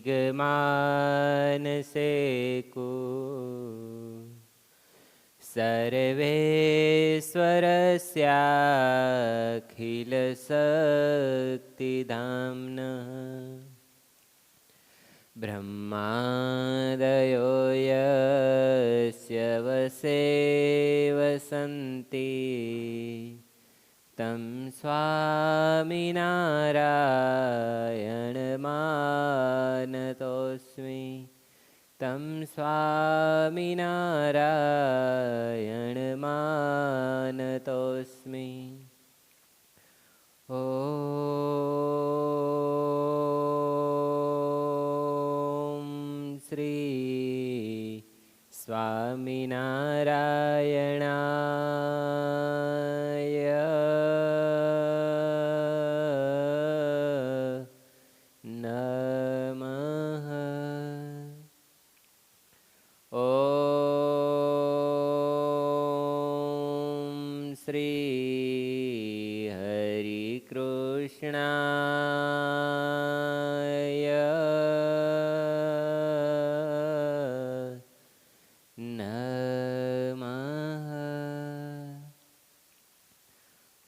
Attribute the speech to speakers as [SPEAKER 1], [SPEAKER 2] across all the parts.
[SPEAKER 1] નિગમાનસે કો સર્વેશ્વરસ્યાખિલ શક્તિધામ્નઃ બ્રહ્માદયો યસ્ય વસે વસન્તિ તમ સ્વામિનારાયણમાનતોસ્મિ તમ સ્વામિનારાયણમાનતોસ્મિ. ઓમ શ્રી સ્વામિનારાયણાય નમઃ. ઓમ શ્રી હરિ કૃષ્ણાય નમઃ.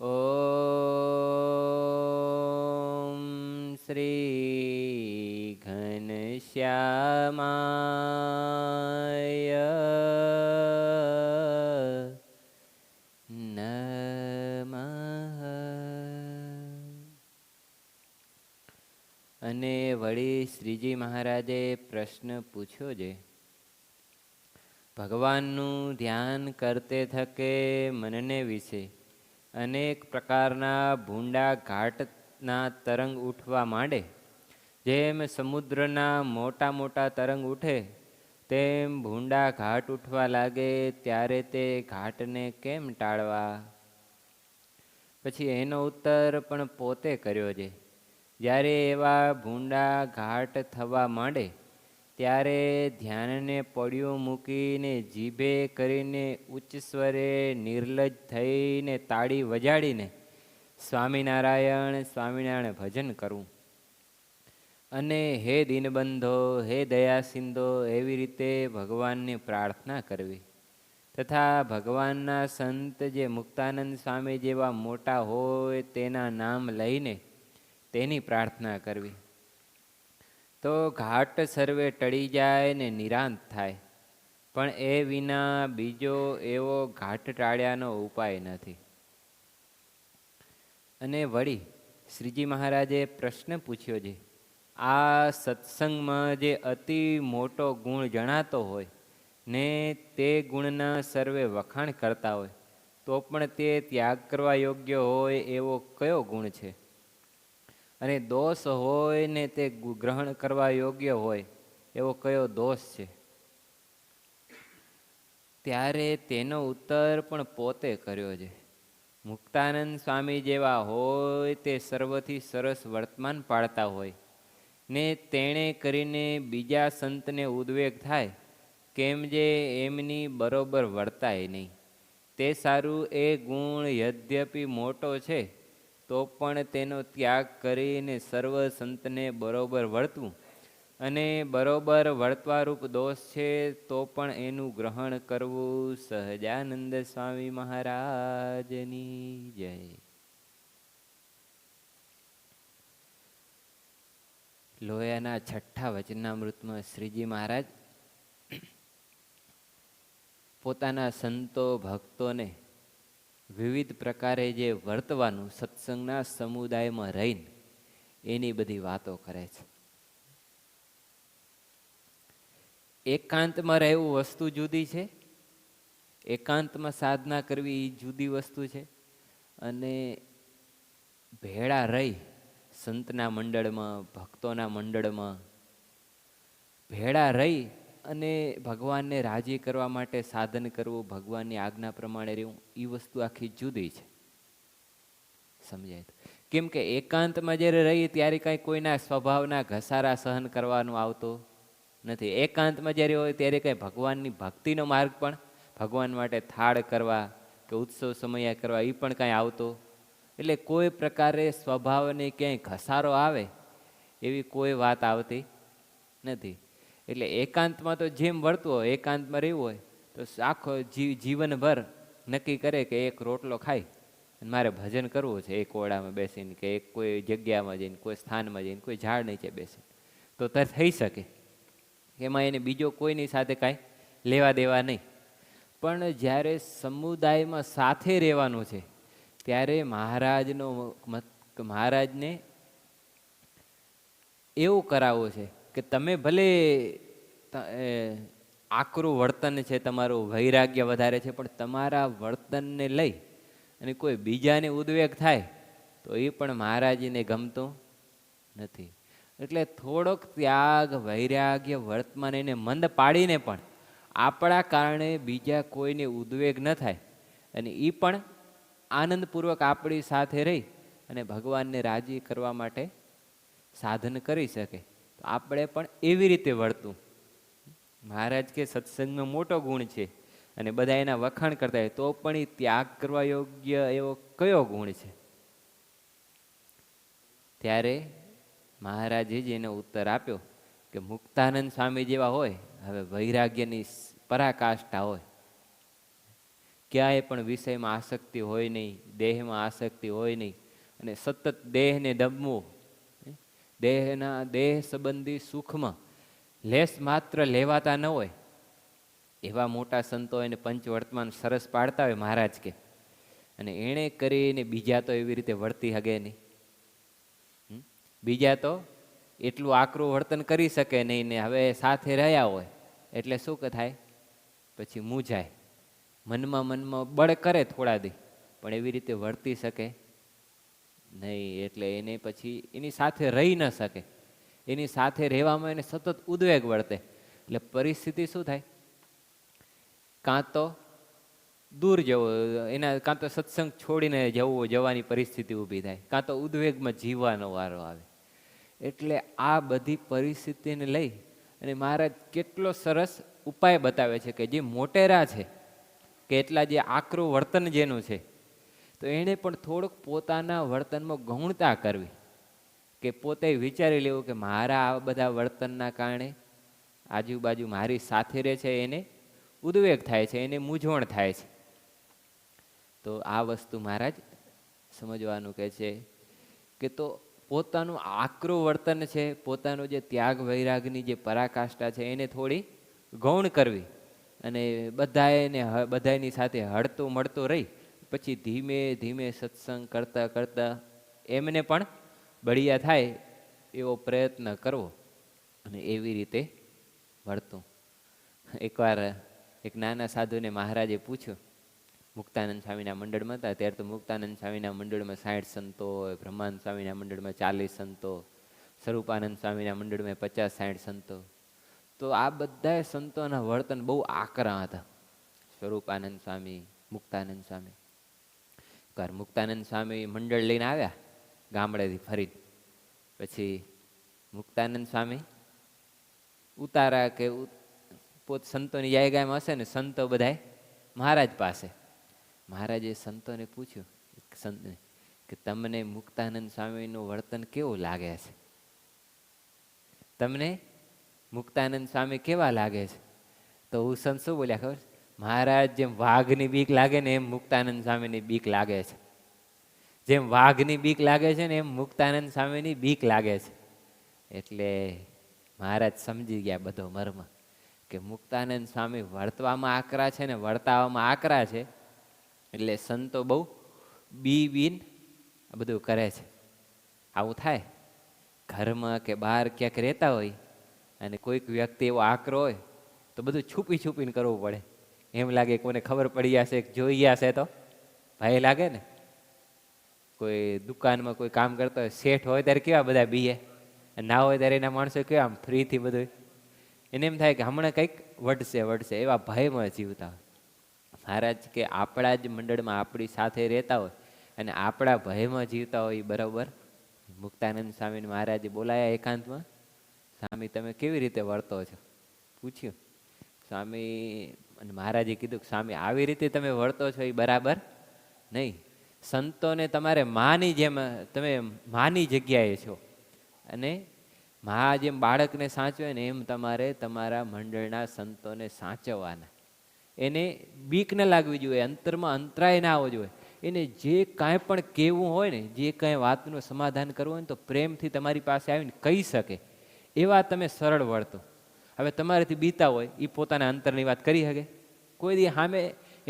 [SPEAKER 1] ઓમ શ્રી ઘનશ્યામાય નમઃ. અને વળી શ્રીજી મહારાજે પ્રશ્ન પૂછ્યો છે, ભગવાનનું ધ્યાન કરતે થકે મનને વિશે અનેક પ્રકારના ભૂંડા ઘાટના તરંગ ઉઠવા માંડે. જેમ સમુદ્રના મોટા મોટા તરંગ ઉઠે તેમ ભૂંડા ઘાટ ઉઠવા લાગે, ત્યારે તે ઘાટને કેમ ટાળવા? પછી એનો ઉત્તર પણ પોતે કર્યો છે. જ્યારે એવા ભૂંડા ઘાટ થવા માંડે ત્યારે ધ્યાનને પડ્યું મૂકીને જીભે કરીને ઉચ્ચ સ્વરે નિર્લજ થઈને તાળી વજાડીને સ્વામિનારાયણ સ્વામિનારાયણ ભજન કરવું. અને હે દીનબંધો, હે દયાસિંધો, એવી રીતે ભગવાનની પ્રાર્થના કરવી. તથા ભગવાનના સંત જે મુક્તાનંદ સ્વામી જેવા મોટા હોય તેના નામ લઈને તેની પ્રાર્થના કરવી. તો ઘાટ સર્વે ટળી જાય ને નિરાંત થાય. પણ એ વિના બીજો એવો ઘાટ ટાળ્યાનો ઉપાય નથી. અને વળી શ્રીજી મહારાજે પ્રશ્ન પૂછ્યો છે, આ સત્સંગમાં જે અતિ મોટો ગુણ જણાતો હોય ને તે ગુણના સર્વે વખાણ કરતા હોય તો પણ તે ત્યાગ કરવા યોગ્ય હોય એવો કયો ગુણ છે? અને દોષ હોય ને તે ગ્રહણ કરવા યોગ્ય હોય એવો કયો દોષ છે? ત્યારે તેનો ઉત્તર પણ પોતે કર્યો છે. મુક્તાનંદ સ્વામી જેવા હોય તે સર્વથી સરસ વર્તમાન પાળતા હોય ને તેણે કરીને બીજા સંતને ઉદ્વેગ થાય કેમ જે એમની બરોબર વર્તાય નહીં. તે સારું એ ગુણ યદ્યપિ મોટો છે તો પણ તેનો ત્યાગ કરીને સર્વ સંતને બરોબર વર્તવું અને બરોબર વર્તવારૂપ દોષ છે તો પણ એનું ગ્રહણ કરવું. સહજાનંદ સ્વામી મહારાજની જય. લોયાના છઠ્ઠા વચનામૃતમાં શ્રીજી મહારાજ પોતાના સંતો ભક્તોને વિવિધ પ્રકારે જે વર્તવાનું સત્સંગના સમુદાયમાં રહીને એની બધી વાતો કરે છે. એકાંતમાં રહેવું વસ્તુ જુદી છે, એકાંતમાં સાધના કરવી એ જુદી વસ્તુ છે. અને ભેળા રહી સંતના મંડળમાં, ભક્તોના મંડળમાં ભેળા રહી અને ભગવાનને રાજી કરવા માટે સાધન કરવું, ભગવાનની આજ્ઞા પ્રમાણે રહેવું, એ વસ્તુ આખી જુદી છે. સમજાય? કેમ કે એકાંતમાં જ્યારે રહી ત્યારે કાંઈ કોઈના સ્વભાવના ઘસારા સહન કરવાનું આવતો નથી. એકાંતમાં જ્યારે હોય ત્યારે કાંઈ ભગવાનની ભક્તિનો માર્ગ પણ, ભગવાન માટે થાળ કરવા કે ઉત્સવ સમયા કરવા એ પણ કાંઈ આવતો. એટલે કોઈ પ્રકારે સ્વભાવને ક્યાંય ઘસારો આવે એવી કોઈ વાત આવતી નથી. એટલે એકાંતમાં તો જેમ વર્તવું હોય, એકાંતમાં રહેવું હોય તો આખો જીવનભર નક્કી કરે કે એક રોટલો ખાઈ અને મારે ભજન કરવું છે, એક ઓરડામાં બેસીને કે એક કોઈ જગ્યામાં જઈને, કોઈ સ્થાનમાં જઈને, કોઈ ઝાડ નીચે બેસીને, તો થઈ શકે. એમાં એને બીજો કોઈની સાથે કાંઈ લેવા દેવા નહીં. પણ જ્યારે સમુદાયમાં સાથે રહેવાનું છે ત્યારે મહારાજને એવું કરાવવું છે કે તમે ભલે આકરું વર્તન છે, તમારું વૈરાગ્ય વધારે છે, પણ તમારા વર્તનને લઈ અને કોઈ બીજાને ઉદ્વેગ થાય તો એ પણ મહારાજને ગમતું નથી. એટલે થોડોક ત્યાગ, વૈરાગ્ય, વર્તમાન એને મંદ પાડીને પણ આપણા કારણે બીજા કોઈને ઉદ્વેગ ન થાય અને એ પણ આનંદપૂર્વક આપણી સાથે રહી અને ભગવાનને રાજી કરવા માટે સાધન કરી શકે, તો આપણે પણ એવી રીતે વર્તું. મહારાજ કે સત્સંગનો મોટો ગુણ છે અને બધા એના વખાણ કરતા હોય, તો પણ એ ત્યાગ કરવા યોગ્ય એવો કયો ગુણ છે? ત્યારે મહારાજે જ એનો ઉત્તર આપ્યો કે મુક્તાનંદ સ્વામી જેવા હોય, હવે વૈરાગ્યની પરાકાષ્ઠા હોય, ક્યાંય પણ વિષયમાં આસક્તિ હોય નહીં, દેહમાં આસક્તિ હોય નહીં, અને સતત દેહને દમવું, દેહ સંબંધી સુખમાં લેસ માત્ર લેવાતા ન હોય, એવા મોટા સંતો એને પંચવર્તમાન સરસ પાડતા હોય મહારાજ કે, અને એણે કરીને બીજા તો એવી રીતે વર્તી હગે નહીં. બીજા તો એટલું આકરું વર્તન કરી શકે નહીં ને હવે સાથે રહ્યા હોય એટલે શું થાય, પછી મૂંઝાય, મનમાં બળ કરે થોડા દી, પણ એવી રીતે વર્તી શકે નહીં. એટલે એને પછી એની સાથે રહી ન શકે, એની સાથે રહેવામાં એને સતત ઉદ્વેગ વર્તે. એટલે પરિસ્થિતિ શું થાય, કાં તો દૂર જવો, કાં તો સત્સંગ છોડીને જવાની પરિસ્થિતિ ઊભી થાય, કાં તો ઉદ્વેગમાં જીવવાનો વારો આવે. એટલે આ બધી પરિસ્થિતિને લઈ અને મહારાજ કેટલો સરસ ઉપાય બતાવે છે કે જે મોટેરા છે કે એટલા જે આકરું વર્તન જેનું છે, તો એણે પણ થોડુંક પોતાના વર્તનમાં ગૌણતા કરવી, કે પોતે વિચારી લેવું કે મારા આ બધા વર્તનના કારણે આજુબાજુ મારી સાથે રહે છે એને ઉદ્વેગ થાય છે, એને મૂંઝવણ થાય છે. તો આ વસ્તુ મહારાજ સમજવાનું કહે છે કે તો પોતાનું આકરું વર્તન છે, પોતાનું જે ત્યાગ વૈરાગની જે પરાકાષ્ઠા છે એને થોડી ગૌણ કરવી અને બધાની સાથે હળતું મળતું રહી પછી ધીમે ધીમે સત્સંગ કરતાં કરતાં એમને પણ બળિયા થાય એવો પ્રયત્ન કરવો અને એવી રીતે વર્તું. એકવાર એક નાના સાધુને મહારાજે પૂછ્યું, મુક્તાનંદ સ્વામીના મંડળમાં હતા ત્યારે તો મુક્તાનંદ સ્વામીના મંડળમાં 60 સંતો હોય, બ્રહ્માનંદ સ્વામીના મંડળમાં 40 સંતો, સ્વરૂપાનંદ સ્વામીના મંડળમાં 50-60 સંતો. તો આ બધા સંતોના વર્તન બહુ આકરા હતા. સ્વરૂપાનંદ સ્વામી, મુક્તાનંદ સ્વામી. એકવાર મુક્તાનંદ સ્વામી મંડળ લઈને આવ્યા ગામડેથી ફરી, પછી મુક્તાનંદ સ્વામી ઉતારા કે પોત સંતોની જાયગામાં હશે ને, સંતો બધાય મહારાજ પાસે. મહારાજે સંતોને પૂછ્યું સંતને કે તમને મુક્તાનંદ સ્વામીનું વર્તન કેવું લાગે છે? તમને મુક્તાનંદ સ્વામી કેવા લાગે છે? તો હું સંત શું બોલ્યા ખબર? મહારાજ જેમ વાઘની બીક લાગે ને એમ મુક્તાનંદ સ્વામીની બીક લાગે છે. જેમ વાઘની બીક લાગે છે ને એમ મુક્તાનંદ સ્વામીની બીક લાગે છે. એટલે મહારાજ સમજી ગયા બધો મર્મ કે મુક્તાનંદ સ્વામી વર્તવામાં આકરા છે ને વર્તાવામાં આકરા છે, એટલે સંતો બહુ બીન આ બધું કરે છે. આવું થાય ઘરમાં કે બહાર ક્યાંક રહેતા હોય અને કોઈક વ્યક્તિ એવો આકરો હોય તો બધું છુપી છુપીને કરવું પડે. એમ લાગે કોને ખબર પડી જશે, જોઈ જશે તો ભય લાગે ને. કોઈ દુકાનમાં કોઈ કામ કરતા હોય, શેઠ હોય ત્યારે કેવા બધા બીએ, ના હોય ત્યારે એના માણસો કેવા આમ ફ્રીથી બધું, એને એમ થાય કે હમણાં કંઈક વળશે, એવા ભયમાં જીવતા હોય. મહારાજ કે આપણા જ મંડળમાં આપણી સાથે રહેતા હોય અને આપણા ભયમાં જીવતા હોય એ બરાબર. મુક્તાનંદ સ્વામીને મહારાજે બોલાયા એકાંતમાં. સ્વામી તમે કેવી રીતે વર્તો છો? પૂછ્યું. સ્વામી અને મહારાજે કીધું કે સ્વામી આવી રીતે તમે વર્તો છો એ બરાબર નહીં. સંતોને તમારે માની જેમ, તમે માની જગ્યાએ છો અને મા જેમ બાળકને સાચવે ને એમ તમારે તમારા મંડળના સંતોને સાચવવાના. એને બીક ન લાગવી જોઈએ, અંતરમાં અંતરાય ના આવવો જોઈએ. એને જે કાંઈ પણ કહેવું હોય ને, જે કાંઈ વાતનું સમાધાન કરવું હોય ને, તો પ્રેમથી તમારી પાસે આવીને કહી શકે એવા તમે સરળ વર્તો. હવે તમારાથી બીતા હોય એ પોતાના અંતરની વાત કરી શકે? કોઈ દી સામે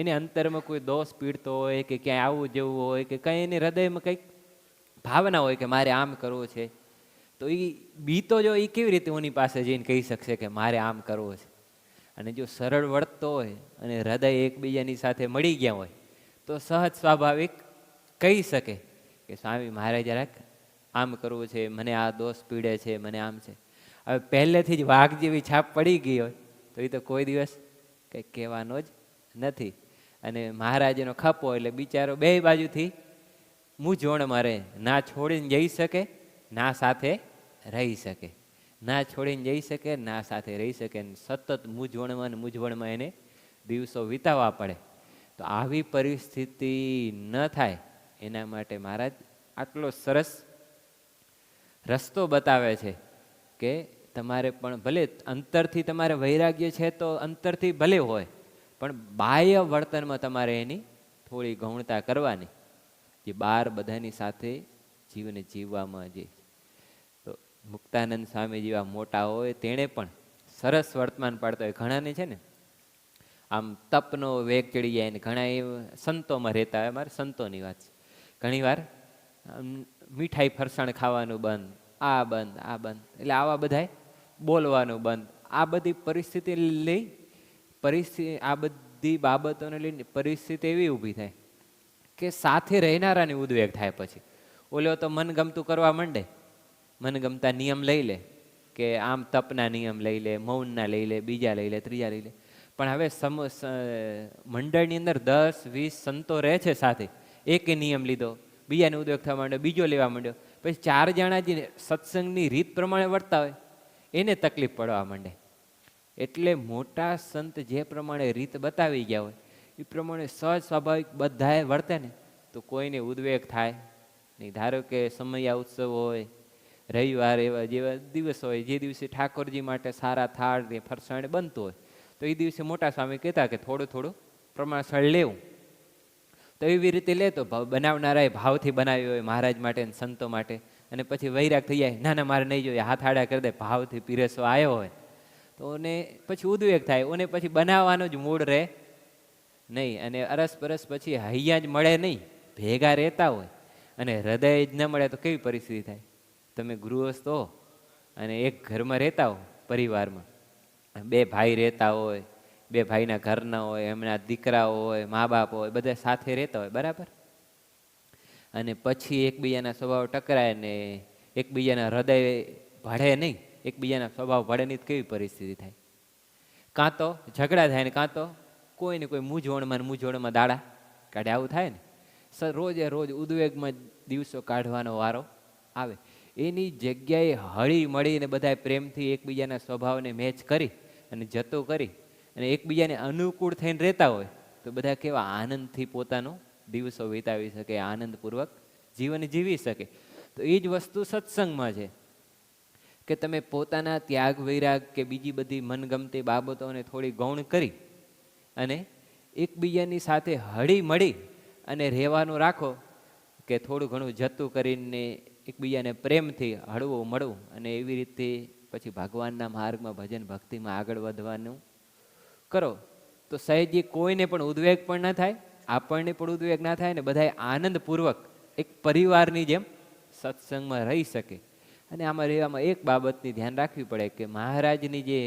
[SPEAKER 1] એને અંતરમાં કોઈ દોષ પીડતો હોય કે ક્યાંય આવું જેવું હોય કે કંઈ એની હૃદયમાં કંઈક ભાવના હોય કે મારે આમ કરવું છે, તો એ બીતો જો એ કેવી રીતે એની પાસે જઈને કહી શકશે કે મારે આમ કરવું છે? અને જો સરળ વર્તતો હોય અને હૃદય એકબીજાની સાથે મળી ગયા હોય તો સહજ સ્વાભાવિક કહી શકે કે સ્વામી મારે જરાક આમ કરવું છે, મને આ દોષ પીડે છે, મને આમ છે. હવે પહેલેથી જ વાઘ જેવી છાપ પડી ગઈ હોય તો એ તો કોઈ દિવસ કંઈક કહેવાનો જ નથી. અને મહારાજનો ખપો એટલે બિચારો બે બાજુથી મૂંઝવણમાં રહે, ના છોડીને જઈ શકે, ના સાથે રહી શકે. ના છોડીને જઈ શકે, ના સાથે રહી શકે. સતત મૂંઝવણમાં એને દિવસો વિતાવવા પડે. તો આવી પરિસ્થિતિ ન થાય એના માટે મહારાજ આટલો સરસ રસ્તો બતાવે છે કે તમારે પણ ભલે અંતરથી તમારે વૈરાગ્ય છે તો અંતરથી ભલે હોય, પણ બાહ્ય વર્તનમાં તમારે એની થોડી ગૌણતા કરવાની, જે બહાર બધાની સાથે જીવને જીવવામાં જે. તો મુક્તાનંદ સ્વામી જેવા મોટા હોય તેણે પણ સરસ વર્તમાન પાડતા હોય. ઘણાને છે ને આમ તપનો વેગ ચડી જાય ને ઘણા એ સંતોમાં રહેતા હોય. મારે સંતોની વાત છે. ઘણીવાર મીઠાઈ ફરસાણ ખાવાનું બંધ, આ બંધ, આ બંધ, એટલે આવા બધાય બોલવાનું બંધ. આ બધી પરિસ્થિતિ લઈ આ બધી બાબતોને લઈને પરિસ્થિતિ એવી ઊભી થાય કે સાથે રહેનારાની ઉદ્વેગ થાય. પછી ઓલો તો મનગમતું કરવા માંડે, મનગમતા નિયમ લઈ લે કે આમ તપના નિયમ લઈ લે, મૌનના લઈ લે, બીજા લઈ લે, ત્રીજા લઈ લે. પણ હવે મંડળની અંદર 10-20 સંતો રહે છે સાથે, એકે નિયમ લીધો, બીજાને ઉદ્યોગ થવા માંડ્યો, બીજો લેવા માંડ્યો, પછી 4 જણા જે સત્સંગની રીત પ્રમાણે વર્તા હોય એને તકલીફ પડવા માંડે. એટલે મોટા સંત જે પ્રમાણે રીત બતાવી ગયા હોય એ પ્રમાણે સહજ સ્વાભાવિક બધાએ વર્તે ને તો કોઈને ઉદ્વેગ થાય નહીં. ધારો કે સમયા ઉત્સવ હોય, રવિવાર એવા જેવા દિવસ હોય જે દિવસે ઠાકોરજી માટે સારા થાળ ને ફરસાણ બનતું હોય તો એ દિવસે મોટા સ્વામી કહેતા કે થોડું થોડું પ્રમાણસર લેવું. તો એવી રીતે લે તો બનાવનારાએ ભાવથી બનાવ્યું હોય મહારાજ માટે અને સંતો માટે, અને પછી વૈરાગ થઈ જાય, ના ના મારે નહીં જોઈએ, હાથ આડા કરી દે, ભાવથી પીરસવા આવ્યો હોય તો ને પછી ઉદ્વેગ થાય, ઓને પછી બનાવવાનો જ મૂડ રહે નહીં. અને અરસપરસ પછી હૈયા જ મળે નહીં, ભેગા રહેતા હોય અને હૃદય જ ન મળે તો કેવી પરિસ્થિતિ થાય? તમે ગૃહસ્થ હો અને એક ઘરમાં રહેતા હો, પરિવારમાં 2 ભાઈ રહેતા હોય, 2 ભાઈના ઘરના હોય, એમના દીકરાઓ હોય, મા બાપ હોય, બધા સાથે રહેતા હોય, બરાબર? અને પછી એકબીજાના સ્વભાવ ટકરાય ને એકબીજાના હૃદય ભળે નહીં, એકબીજાના સ્વભાવ ભળે નહીં તો કેવી પરિસ્થિતિ થાય? કાં તો ઝઘડા થાય ને કાં તો કોઈ ને કોઈ મૂંઝવણમાં દાડા કાઢે, આવું થાય ને. રોજે રોજ ઉદ્વેગમાં દિવસો કાઢવાનો વારો આવે. એની જગ્યાએ હળી મળીને બધા પ્રેમથી એકબીજાના સ્વભાવને મેચ કરી અને જતો કરી અને એકબીજાને અનુકૂળ થઈને રહેતા હોય તો બધા કેવા આનંદથી પોતાનો દિવસો વિતાવી શકે, આનંદપૂર્વક જીવન જીવી શકે. તો એ જ વસ્તુ સત્સંગમાં છે કે તમે પોતાના ત્યાગ વૈરાગ કે બીજી બધી મનગમતી બાબતોને થોડી ગૌણ કરી અને એકબીજાની સાથે હળી મળી અને રહેવાનું રાખો કે થોડું ઘણું જતું કરીને એકબીજાને પ્રેમથી હળવું મળવું અને એવી રીતે પછી ભગવાનના માર્ગમાં ભજન ભક્તિમાં આગળ વધવાનું કરો તો સહેજી કોઈને પણ ઉદ્વેગ પણ ન થાય, આપણને પણ ઉદ્વેગ ના થાય ને બધાએ આનંદપૂર્વક એક પરિવારની જેમ સત્સંગમાં રહી શકે. અને આમાં રહેવામાં એક બાબતની ધ્યાન રાખવી પડે કે મહારાજની જે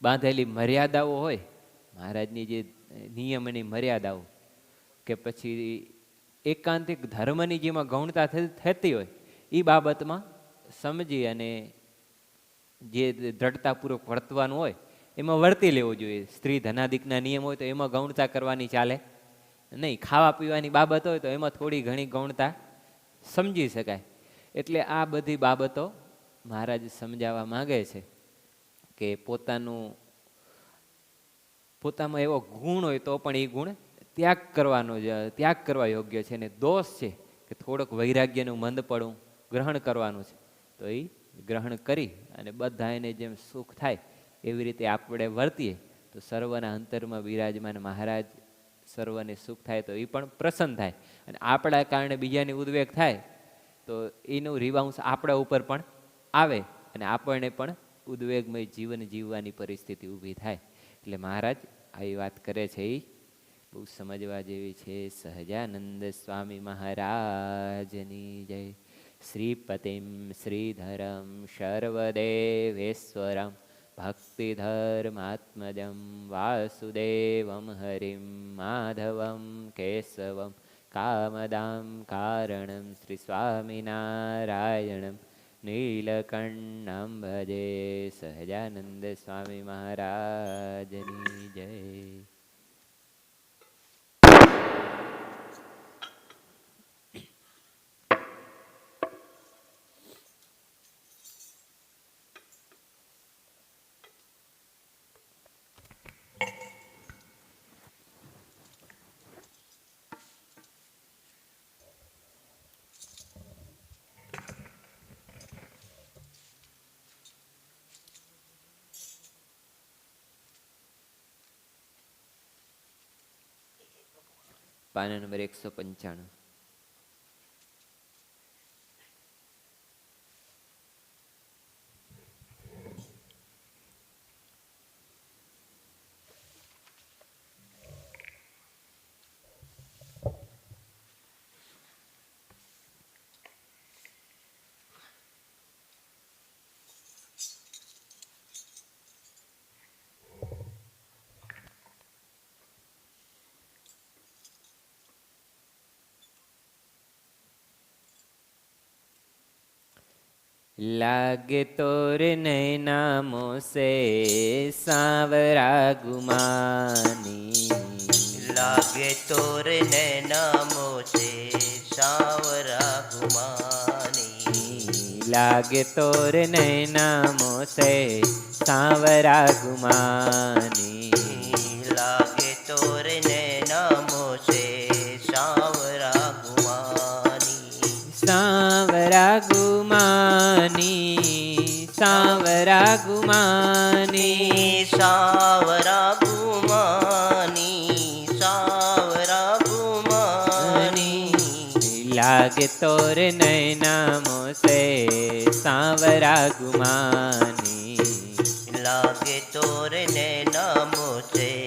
[SPEAKER 1] બાંધેલી મર્યાદાઓ હોય, મહારાજની જે નિયમની મર્યાદાઓ કે પછી એકાંતિક ધર્મની જેમાં ગૌણતા થતી હોય એ બાબતમાં સમજી અને જે દ્રઢતાપૂર્વક વર્તવાનું હોય એમાં વર્તી લેવું જોઈએ. સ્ત્રી ધનાદિકના નિયમ હોય તો એમાં ગૌણતા કરવાની ચાલે નહીં. ખાવા પીવાની બાબત હોય તો એમાં થોડી ઘણી ગૌણતા સમજી શકાય. એટલે આ બધી બાબતો મહારાજ સમજાવવા માંગે છે કે પોતામાં એવો ગુણ હોય તો પણ એ ગુણ ત્યાગ કરવા યોગ્ય છે. ને દોષ છે કે થોડોક વૈરાગ્યનું મંદ પડવું ગ્રહણ કરવાનું છે તો એ ગ્રહણ કરી અને બધા એને જેમ સુખ થાય એવી રીતે આપણે વર્તીએ તો સર્વના અંતરમાં બિરાજમાન મહારાજ સર્વને સુખ થાય તો એ પણ પ્રસન્ન થાય, અને આપણા કારણે બીજાની ઉદ્વેગ થાય તો એનું રિવાઉન્સ આપણા ઉપર પણ આવે અને આપણને પણ ઉદ્વેગમય જીવન જીવવાની પરિસ્થિતિ ઊભી થાય. એટલે મહારાજ આવી વાત કરે છે એ બહુ સમજવા જેવી છે. સહજાનંદ સ્વામી મહારાજની જય. શ્રીપતિમ શ્રીધરમ સર્વદેવેશ્વરમ ભક્તિધર્માત્મજમ વાસુદેવમ હરિમ માધવમ કેશવમ કામદામ કારણમ શ્રી સ્વામિનારાયણમ નીલકંઠમ ભજે. સહજાનંદ સ્વામી મહારાજની જય. પાના નંબર 195. लागे तोरे नैना मोसे सांवरा गुमानी.
[SPEAKER 2] लागे तोरे नैना मोसे सांवरा गुमानी.
[SPEAKER 1] लागे तोरे नैना मोसे सांवरा गुमानी.
[SPEAKER 2] लागे तोरे नैना मोसे सांवरा गुमानी.
[SPEAKER 1] सांवरा गुमानी. सांवरा गुमानी.
[SPEAKER 2] सांवरा गुमानी. सांवरा गुमानी.
[SPEAKER 1] लागे तोरे नैना मोसे सांवरा गुमानी.
[SPEAKER 2] लागे तोरे नैना मोसे